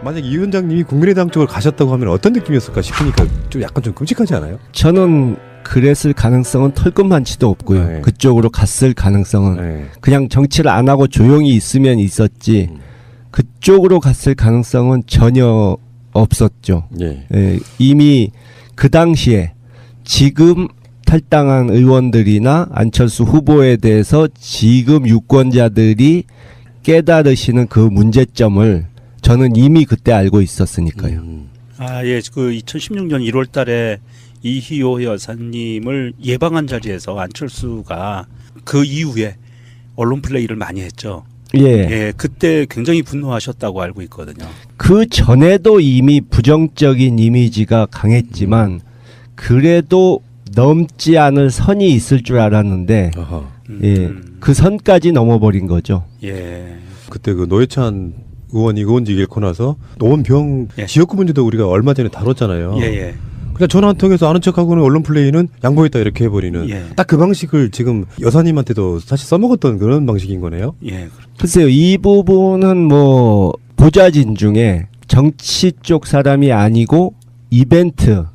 만약 이 위원장님이 국민의당 쪽으로 가셨다고 하면 어떤 느낌이었을까 싶으니까 좀 약간 좀 끔찍하지 않아요? 저는 그랬을 가능성은 털끝만치도 없고요. 네. 그쪽으로 갔을 가능성은 네. 그냥 정치를 안 하고 조용히 있으면 있었지 그쪽으로 갔을 가능성은 전혀 없었죠. 예. 예, 이미 그 당시에 지금 탈당한 의원들이나 안철수 후보에 대해서 지금 유권자들이 깨달으시는 그 문제점을 저는 이미 그때 알고 있었으니까요. 예, 그 2016년 1월 달에 이희호 여사님을 예방한 자리에서 안철수가 그 이후에 언론 플레이를 많이 했죠. 예. 예, 그때 굉장히 분노하셨다고 알고 있거든요. 그 전에도 이미 부정적인 이미지가 강했지만 그래도 넘지 않을 선이 있을 줄 알았는데 아하. 예, 그 선까지 넘어버린 거죠. 예. 그때 그 노회찬 의원이 의원직 잃고 나서 노원병 예. 지역구 문제도 우리가 얼마 전에 다뤘잖아요. 예, 예. 그냥 전화 한 통해서 아는 척하고는 언론 플레이는 양보했다 이렇게 해버리는 예. 딱 그 방식을 지금 여사님한테도 사실 써먹었던 그런 방식인 거네요. 예. 글쎄요, 이 부분은 뭐 보좌진 중에 정치 쪽 사람이 아니고 이벤트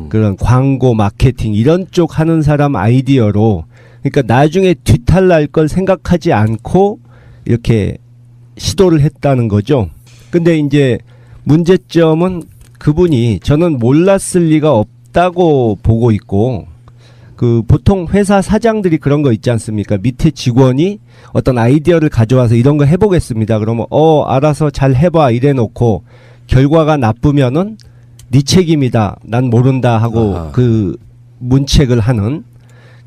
그런 광고 마케팅 이런 쪽 하는 사람 아이디어로 그러니까 나중에 뒤탈날 걸 생각하지 않고 이렇게 시도를 했다는 거죠. 근데 이제 문제점은 그분이 저는 몰랐을 리가 없다고 보고 있고 그 보통 회사 사장들이 그런 거 있지 않습니까? 밑에 직원이 어떤 아이디어를 가져와서 이런 거 해보겠습니다. 그러면 알아서 잘 해봐 이래 놓고 결과가 나쁘면은 네 책임이다. 난 모른다 하고 아하. 그 문책을 하는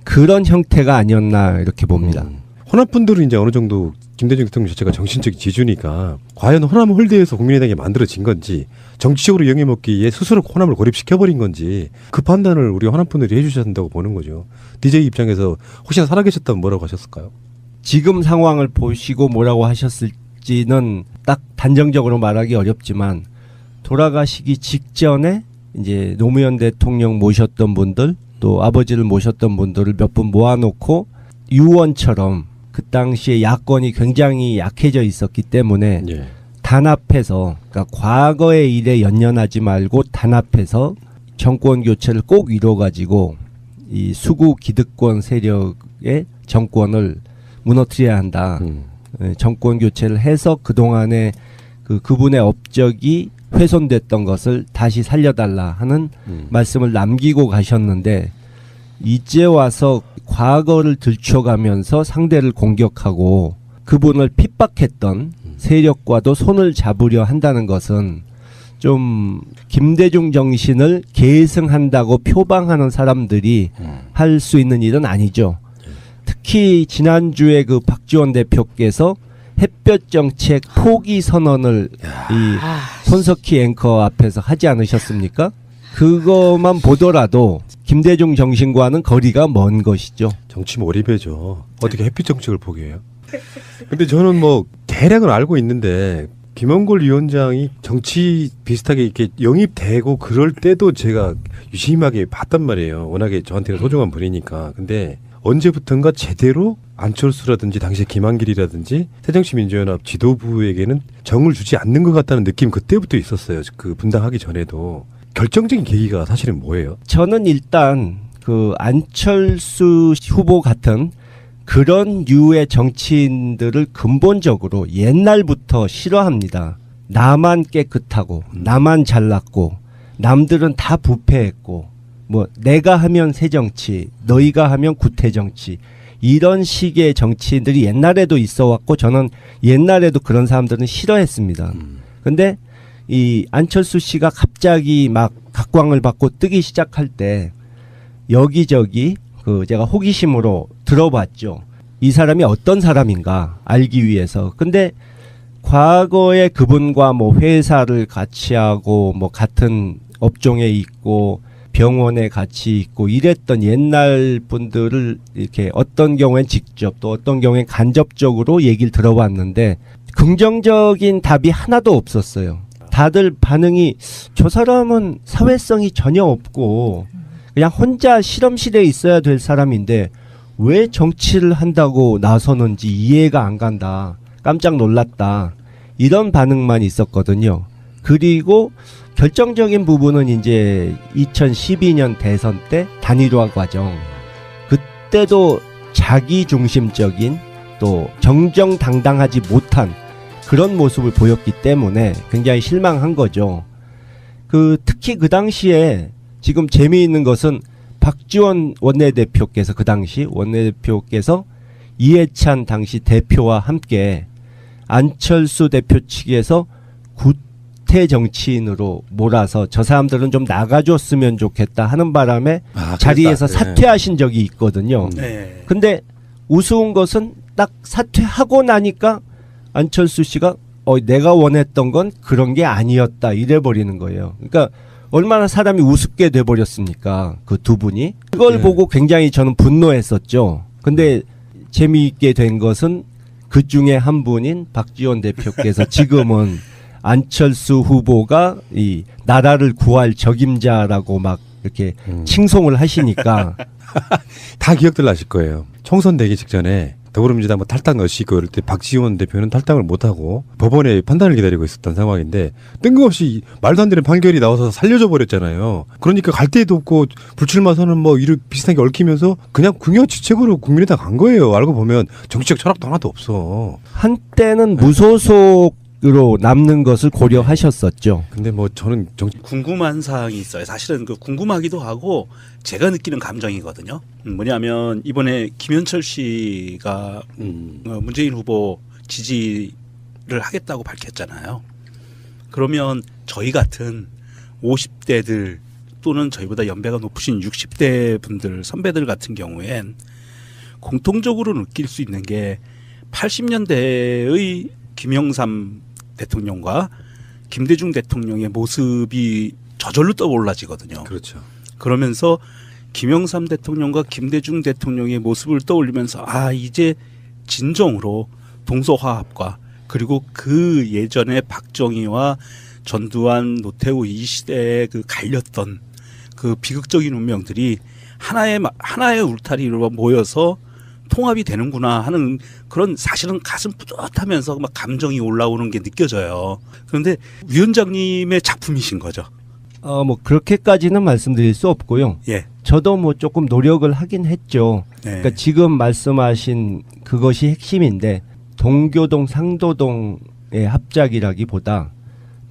그런 형태가 아니었나 이렇게 봅니다. 호남분들은 이제 어느 정도 김대중 대통령 자체가 정신적 지주니까 과연 호남 홀대에서 국민의당이 만들어진 건지 정치적으로 영해먹기에 스스로 호남을 고립시켜버린 건지 그 판단을 우리 호남분들이 해주셔야 한다고 보는 거죠. DJ 입장에서 혹시나 살아계셨다면 뭐라고 하셨을까요? 지금 상황을 보시고 뭐라고 하셨을지는 딱 단정적으로 말하기 어렵지만 돌아가시기 직전에 이제 노무현 대통령 모셨던 분들 또 아버지를 모셨던 분들을 몇 분 모아놓고 유언처럼 그 당시에 야권이 굉장히 약해져 있었기 때문에 예. 단합해서 그러니까 과거의 일에 연연하지 말고 단합해서 정권 교체를 꼭 이뤄가지고 이 수구 기득권 세력의 정권을 무너뜨려야 한다. 정권 교체를 해서 그동안에 그분의 업적이 훼손됐던 것을 다시 살려달라 하는 말씀을 남기고 가셨는데 이제 와서 과거를 들춰가면서 상대를 공격하고 그분을 핍박했던 세력과도 손을 잡으려 한다는 것은 좀 김대중 정신을 계승한다고 표방하는 사람들이 할 수 있는 일은 아니죠. 특히 지난주에 그 박지원 대표께서 햇볕 정책 포기 선언을 이 손석희 앵커 앞에서 하지 않으셨습니까? 그것만 보더라도 김대중 정신과는 거리가 먼 것이죠. 정치 몰입해죠. 어떻게 햇빛 정책을 포기해요? 근데 저는 뭐 대략은 알고 있는데 김원골 위원장이 정치 비슷하게 이렇게 영입되고 그럴 때도 제가 유심하게 봤단 말이에요. 워낙에 저한테는 소중한 분이니까. 근데 언제부턴가 제대로 안철수라든지 당시 김한길이라든지 새정치민주연합 지도부에게는 정을 주지 않는 것 같다는 느낌 그때부터 있었어요. 그 분당하기 전에도. 결정적인 계기가 사실은 뭐예요? 저는 일단 그 안철수 후보 같은 그런 류의 정치인들을 근본적으로 옛날부터 싫어합니다. 나만 깨끗하고 나만 잘났고 남들은 다 부패했고 뭐 내가 하면 새정치 너희가 하면 구태정치 이런 식의 정치인들이 옛날에도 있어 왔고 저는 옛날에도 그런 사람들은 싫어했습니다. 근데 이 안철수 씨가 갑자기 막 각광을 받고 뜨기 시작할 때 여기저기 그 제가 호기심으로 들어봤죠. 이 사람이 어떤 사람인가 알기 위해서. 근데 과거에 그분과 뭐 회사를 같이 하고 뭐 같은 업종에 있고 병원에 같이 있고 이랬던 옛날 분들을 이렇게 어떤 경우엔 직접 또 어떤 경우엔 간접적으로 얘기를 들어봤는데 긍정적인 답이 하나도 없었어요. 다들 반응이 저 사람은 사회성이 전혀 없고 그냥 혼자 실험실에 있어야 될 사람인데 왜 정치를 한다고 나서는지 이해가 안 간다. 깜짝 놀랐다. 이런 반응만 있었거든요. 그리고 결정적인 부분은 이제 2012년 대선 때 단일화 과정. 그때도 자기 중심적인 또 정정당당하지 못한 그런 모습을 보였기 때문에 굉장히 실망한 거죠. 특히 그 당시에 지금 재미있는 것은 박지원 원내대표께서 그 당시 원내대표께서 이해찬 당시 대표와 함께 안철수 대표 측에서 구태 정치인으로 몰아서 저 사람들은 좀 나가줬으면 좋겠다 하는 바람에 자리에서 사퇴하신 적이 있거든요. 네. 근데 우스운 것은 딱 사퇴하고 나니까 안철수 씨가 내가 원했던 건 그런 게 아니었다 이래버리는 거예요. 그러니까 얼마나 사람이 우습게 돼버렸습니까? 그 두 분이. 그걸 보고 굉장히 저는 분노했었죠. 근데 재미있게 된 것은 그 중에 한 분인 박지원 대표께서 지금은 안철수 후보가 이 나라를 구할 적임자라고 막 이렇게 칭송을 하시니까 다 기억들 나실 거예요. 총선 되기 직전에 더불어민주당 뭐 탈당 넣으시고 그럴 때 박지원 대표는 탈당을 못하고 법원의 판단을 기다리고 있었던 상황인데 뜬금없이 말도 안 되는 판결이 나와서 살려줘 버렸잖아요. 그러니까 갈 데도 없고 불출마 선언 뭐 이런 비슷한 게 얽히면서 그냥 궁여지책으로 국민의당 간 거예요. 알고 보면 정치적 철학도 하나도 없어. 한때는 무소속으로 남는 것을 고려하셨었죠. 근데 뭐 저는 궁금한 사항이 있어요. 사실은 그 궁금하기도 하고 제가 느끼는 감정이거든요. 뭐냐면 이번에 김현철 씨가 문재인 후보 지지를 하겠다고 밝혔잖아요. 그러면 저희 같은 50대들 또는 저희보다 연배가 높으신 60대 분들 선배들 같은 경우엔 공통적으로 느낄 수 있는 게 80년대의 김영삼 대통령과 김대중 대통령의 모습이 저절로 떠올라지거든요. 그렇죠. 그러면서 김영삼 대통령과 김대중 대통령의 모습을 떠올리면서 이제 진정으로 동서화합과 그리고 그 예전에 박정희와 전두환, 노태우 이 시대에 그 갈렸던 그 비극적인 운명들이 하나의 울타리로 모여서 통합이 되는구나 하는 그런 사실은 가슴 뿌듯하면서 막 감정이 올라오는 게 느껴져요. 그런데 위원장님의 작품이신 거죠. 뭐 그렇게까지는 말씀드릴 수 없고요. 예. 저도 뭐 조금 노력을 하긴 했죠. 네. 그러니까 지금 말씀하신 그것이 핵심인데 동교동 상도동의 합작이라기보다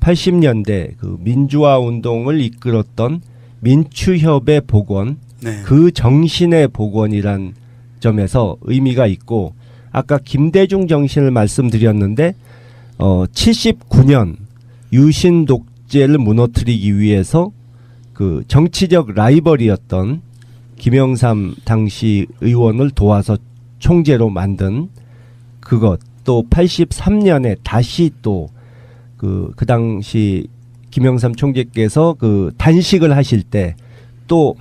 80년대 그 민주화 운동을 이끌었던 민추협의 복원, 네. 그 정신의 복원이란 점에서 의미가 있고 아까 김대중 정신을 말씀드렸는데 79년 유신 독재를 무너뜨리기 위해서 그 정치적 라이벌이었던 김영삼 당시 의원을 도와서 총재로 만든 그것 또 83년에 다시 또 그 당시 김영삼 총재께서 그 단식을 하실 때 또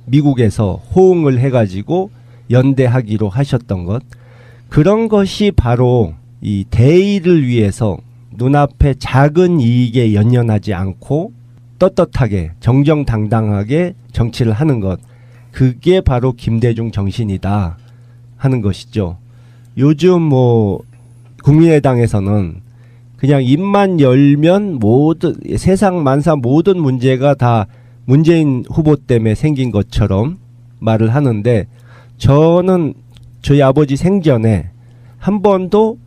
미국에서 호응을 해가지고 연대하기로 하셨던 것 그런 것이 바로 이 대의를 위해서 눈앞에 작은 이익에 연연하지 않고 떳떳하게 정정당당하게 정치를 하는 것 그게 바로 김대중 정신이다 하는 것이죠. 요즘 뭐 국민의당에서는 그냥 입만 열면 모든 세상 만사 모든 문제가 다 문재인 후보 때문에 생긴 것처럼 말을 하는데 저는 저희 아버지 생전에 한 번도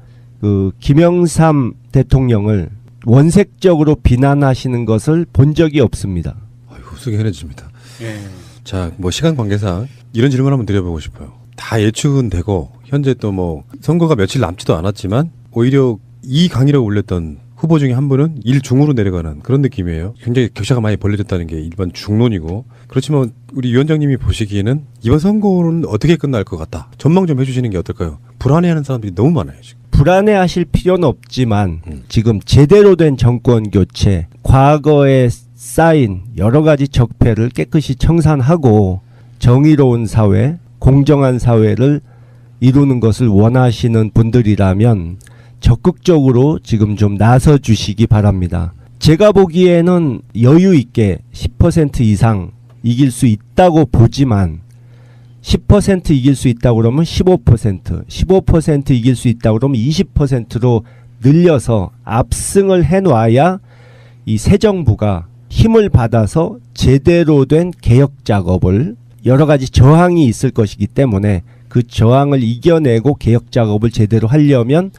그 김영삼 대통령을 원색적으로 비난하시는 것을 본 적이 없습니다. 아이고, 속이 흔해집니다. 예. 자, 뭐 시간 관계상 이런 질문 한번 드려보고 싶어요. 다 예측은 되고 현재 또 뭐 선거가 며칠 남지도 않았지만 오히려 이 강의를 올렸던 후보 중에 한 분은 일중으로 내려가는 그런 느낌이에요. 굉장히 격차가 많이 벌려졌다는 게 일반 중론이고 그렇지만 우리 위원장님이 보시기에는 이번 선거는 어떻게 끝날 것 같다. 전망 좀 해주시는 게 어떨까요? 불안해하는 사람들이 너무 많아요 지금. 불안해하실 필요는 없지만 지금 제대로 된 정권 교체, 과거에 쌓인 여러 가지 적폐를 깨끗이 청산하고 정의로운 사회, 공정한 사회를 이루는 것을 원하시는 분들이라면 적극적으로 지금 좀 나서 주시기 바랍니다. 제가 보기에는 여유 있게 10% 이상 이길 수 있다고 보지만 10% 이길 수 있다고 그러면 15%, 15% 이길 수 있다고 그러면 20%로 늘려서 압승을 해놔야 이 새 정부가 힘을 받아서 제대로 된 개혁 작업을, 여러 가지 저항이 있을 것이기 때문에 그 저항을 이겨내고 개혁 작업을 제대로 하려면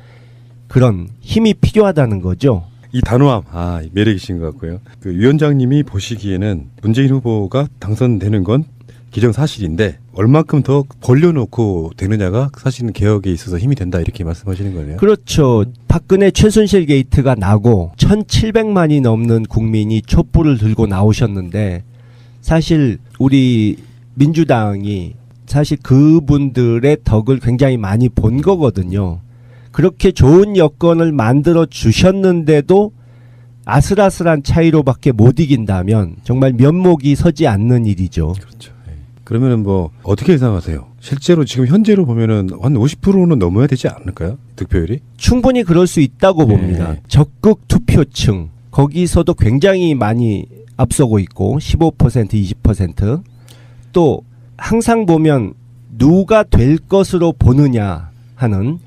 그런 힘이 필요하다는 거죠. 이 단호함, 매력이신 것 같고요. 그 위원장님이 보시기에는 문재인 후보가 당선되는 건 기정사실인데 얼만큼 더 벌려놓고 되느냐가 사실은 개혁에 있어서 힘이 된다, 이렇게 말씀하시는 거네요. 그렇죠. 박근혜 최순실 게이트가 나고 1,700만이 넘는 국민이 촛불을 들고 나오셨는데, 사실 우리 민주당이 사실 그분들의 덕을 굉장히 많이 본 거거든요. 그렇게 좋은 여건을 만들어 주셨는데도 아슬아슬한 차이로밖에 못 이긴다면 정말 면목이 서지 않는 일이죠. 그렇죠. 그러면은 뭐 어떻게 예상하세요? 실제로 지금 현재로 보면은 한 50%는 넘어야 되지 않을까요? 득표율이? 충분히 그럴 수 있다고 봅니다. 네. 적극 투표층, 거기서도 굉장히 많이 앞서고 있고 15%, 20%. 또 항상 보면 누가 될 것으로 보느냐 하는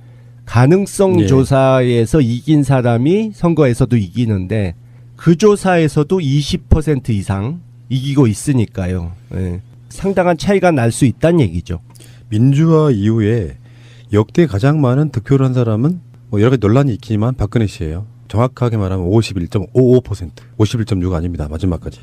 가능성 예. 조사에서 이긴 사람이 선거에서도 이기는데, 그 조사에서도 20% 이상 이기고 있으니까요. 예. 상당한 차이가 날 수 있다는 얘기죠. 민주화 이후에 역대 가장 많은 득표를 한 사람은 뭐 여러 가지 논란이 있지만 박근혜 씨예요. 정확하게 말하면 51.55%, 51.6 아닙니다. 마지막까지.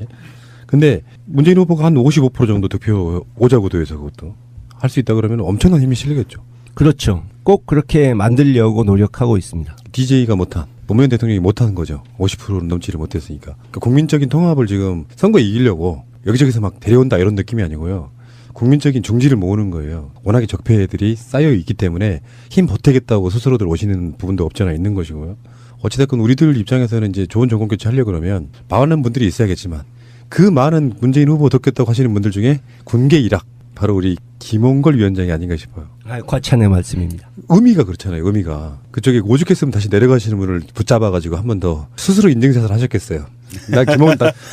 근데 문재인 후보가 한 55% 정도 득표 오자구도에서 그것도 할 수 있다 그러면 엄청난 힘이 실리겠죠. 그렇죠. 꼭 그렇게 만들려고 노력하고 있습니다. DJ가 못한, 노무현 대통령이 못한 거죠. 50%는 넘지를 못했으니까. 그러니까 국민적인 통합을 지금 선거에 이기려고 여기저기서 막 데려온다 이런 느낌이 아니고요. 국민적인 중지를 모으는 거예요. 워낙에 적폐들이 쌓여 있기 때문에 힘 보태겠다고 스스로들 오시는 부분도 없지 않아 있는 것이고요. 어찌됐건 우리들 입장에서는 이제 좋은 정권 교체 하려고 그러면 많은 분들이 있어야겠지만, 그 많은 문재인 후보 덮겠다고 하시는 분들 중에 군계 일학, 바로 우리 김홍걸 위원장이 아닌가 싶어요. 과찬의 말씀입니다. 의미가 그렇잖아요. 의미가 그쪽에 오죽했으면 다시 내려가시는 분을 붙잡아가지고 한 번 더 스스로 인증샷을 하셨겠어요.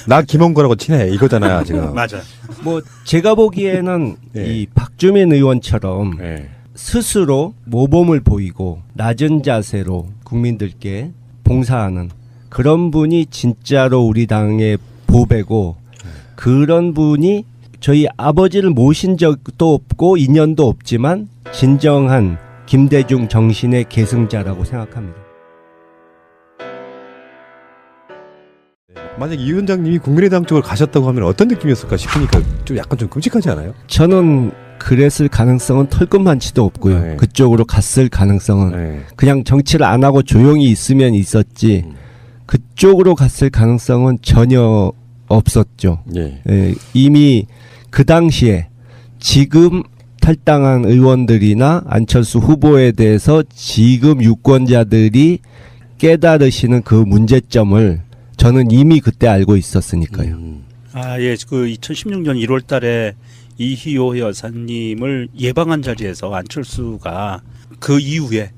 나 김홍걸하고 친해 이거잖아요 지금. 맞아. 뭐 제가 보기에는 네. 이 박주민 의원처럼 네. 스스로 모범을 보이고 낮은 자세로 국민들께 봉사하는 그런 분이 진짜로 우리 당의 보배고, 그런 분이 저희 아버지를 모신 적도 없고 인연도 없지만 진정한 김대중 정신의 계승자라고 생각합니다. 만약 이 위원장님이 국민의당 쪽으로 가셨다고 하면 어떤 느낌이었을까 싶으니까 좀 약간 좀 끔찍하지 않아요? 저는 그랬을 가능성은 털끝만치도 없고요. 네. 그쪽으로 갔을 가능성은 네. 그냥 정치를 안 하고 조용히 있으면 있었지, 그쪽으로 갔을 가능성은 전혀 없었죠. 예. 예, 이미 그 당시에 지금 탈당한 의원들이나 안철수 후보에 대해서 지금 유권자들이 깨달으시는 그 문제점을 저는 이미 그때 알고 있었으니까요. 예. 그 2016년 1월 달에 이희호 여사님을 예방한 자리에서 안철수가 그 이후에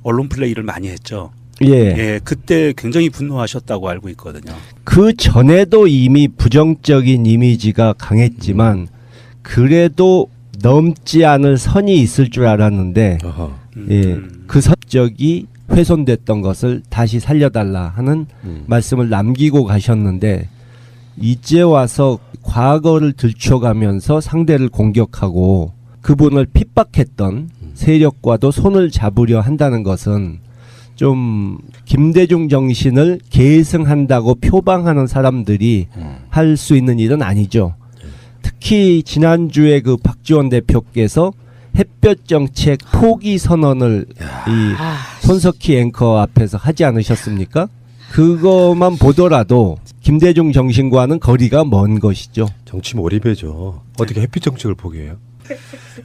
언론 플레이를 많이 했죠. 예. 예, 그때 굉장히 분노하셨다고 알고 있거든요. 그 전에도 이미 부정적인 이미지가 강했지만 그래도 넘지 않을 선이 있을 줄 알았는데, 아하. 예, 그 선적이 훼손됐던 것을 다시 살려달라 하는 말씀을 남기고 가셨는데, 이제 와서 과거를 들춰가면서 상대를 공격하고 그분을 핍박했던 세력과도 손을 잡으려 한다는 것은 좀 김대중 정신을 계승한다고 표방하는 사람들이 할 수 있는 일은 아니죠. 특히 지난주에 그 박지원 대표께서 햇볕 정책 포기 선언을 이 손석희 앵커 앞에서 하지 않으셨습니까? 그것만 보더라도 김대중 정신과는 거리가 먼 것이죠. 정치 몰입해죠. 어떻게 햇빛 정책을 포기해요?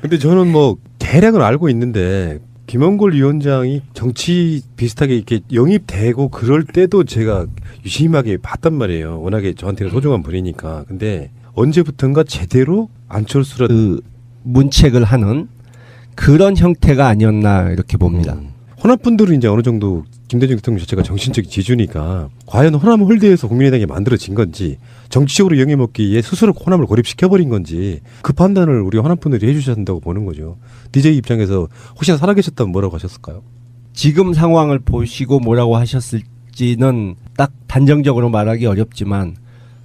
근데 저는 뭐 대략은 알고 있는데, 김홍걸 위원장이 정치 비슷하게 이렇게 영입되고 그럴 때도 제가 유심하게 봤단 말이에요. 워낙에 저한테는 소중한 분이니까. 근데 언제부턴가 제대로 안철수라 그 문책을 하는 그런 형태가 아니었나 이렇게 봅니다. 호남분들은 이제 어느 정도 김대중 대통령 자체가 정신적 지주니까 과연 호남 홀대에서 국민의당이 만들어진 건지, 정치적으로 영해먹기에 스스로 호남을 고립시켜버린 건지, 그 판단을 우리 호남분들이 해주셔야 한다고 보는 거죠. DJ 입장에서 혹시나 살아계셨다면 뭐라고 하셨을까요? 지금 상황을 보시고 뭐라고 하셨을지는 딱 단정적으로 말하기 어렵지만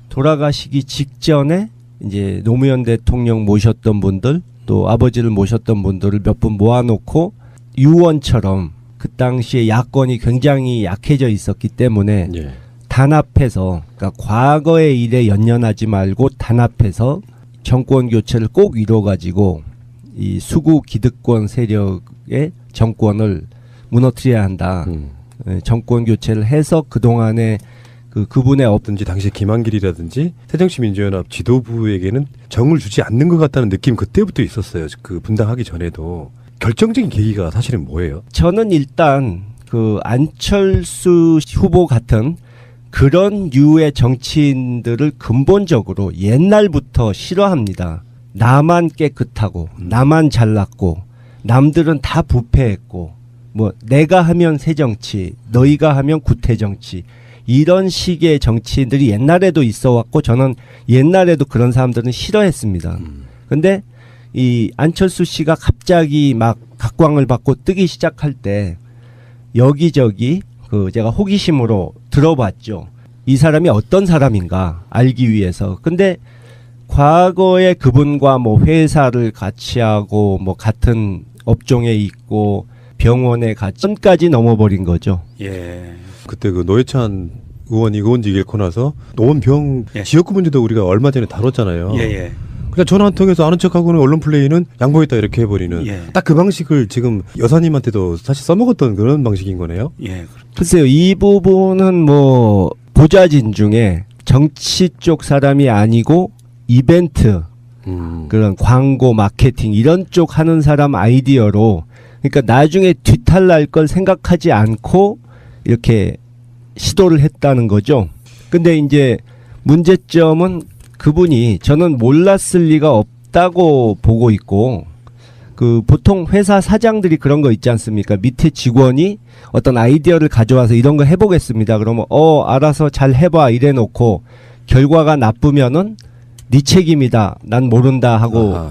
돌아가시기 직전에 이제 노무현 대통령 모셨던 분들 또 아버지를 모셨던 분들을 몇 분 모아놓고 유언처럼 그 당시에 야권이 굉장히 약해져 있었기 때문에 예. 단합해서 그러니까 과거의 일에 연연하지 말고 단합해서 정권 교체를 꼭 이뤄가지고 이 수구 기득권 세력의 정권을 무너뜨려야 한다. 정권 교체를 해서 그동안에 그분의 든지 당시 김한길이라든지 새정치민주연합 지도부에게는 정을 주지 않는 것 같다는 느낌 그때부터 있었어요. 그 분당하기 전에도. 결정적인 계기가 사실은 뭐예요? 저는 일단 그 안철수 후보 같은 그런 류의 정치인들을 근본적으로 옛날부터 싫어합니다. 나만 깨끗하고 나만 잘났고 남들은 다 부패했고 뭐 내가 하면 새정치 너희가 하면 구태정치 이런 식의 정치인들이 옛날에도 있어 왔고 저는 옛날에도 그런 사람들은 싫어했습니다. 근데 이 안철수 씨가 갑자기 막 각광을 받고 뜨기 시작할 때 여기저기 제가 호기심으로 들어봤죠. 이 사람이 어떤 사람인가 알기 위해서. 근데 과거에 그분과 뭐 회사를 같이 하고 뭐 같은 업종에 있고 병원에 같이 선까지 넘어버린 거죠. 예. 그때 그 노회찬 의원이 의원직 잃고 나서 노원병 예. 지역구 문제도 우리가 얼마 전에 다뤘잖아요. 예. 그러니까 전화 한 통해서 아는 척하고는 언론 플레이는 양보했다 이렇게 해버리는 예. 딱 그 방식을 지금 여사님한테도 사실 써먹었던 그런 방식인 거네요. 예. 글쎄요, 이 부분은 뭐 보좌진 중에 정치 쪽 사람이 아니고 이벤트 그런 광고 마케팅 이런 쪽 하는 사람 아이디어로 그러니까 나중에 뒤탈날 걸 생각하지 않고 이렇게 시도를 했다는 거죠. 근데 이제 문제점은 그분이 저는 몰랐을 리가 없다고 보고 있고 그 보통 회사 사장들이 그런 거 있지 않습니까? 밑에 직원이 어떤 아이디어를 가져와서 이런 거 해보겠습니다. 그러면 알아서 잘 해봐 이래 놓고 결과가 나쁘면은 네 책임이다. 난 모른다 하고 아하. 그